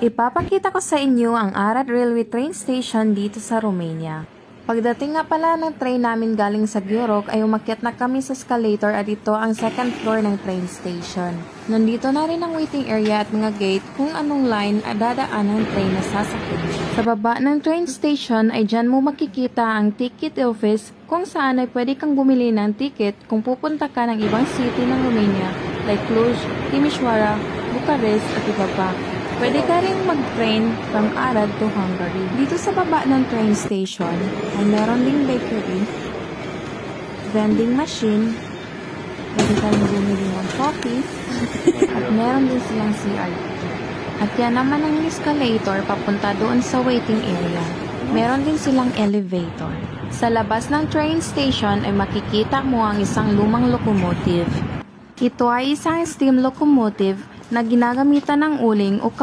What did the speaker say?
Ipapakita ko sa inyo ang Arad Railway Train Station dito sa Romania. Pagdating nga pala ng train namin galing sa Gheorghe ay umakyat na kami sa escalator at ito ang second floor ng train station. Nandito na rin ang waiting area at mga gate kung anong line at dadaan ng train na sasakyan. Sa baba ng train station ay dyan mo makikita ang ticket office kung saan ay pwede kang bumili ng ticket kung pupunta ka ng ibang city ng Romania like Cluj, Timișoara, Bucharest at iba pa. Pwede ka rin mag-train from Arad to Hungary. Dito sa baba ng train station ay meron ding bakery, vending machine, pwede ka rin bumili ng coffee, at meron din silang CRT. At yan naman ang escalator papunta doon sa waiting area. Meron din silang elevator. Sa labas ng train station ay makikita mo ang isang lumang locomotive. Ito ay isang steam locomotive na ginagamitan ng uling o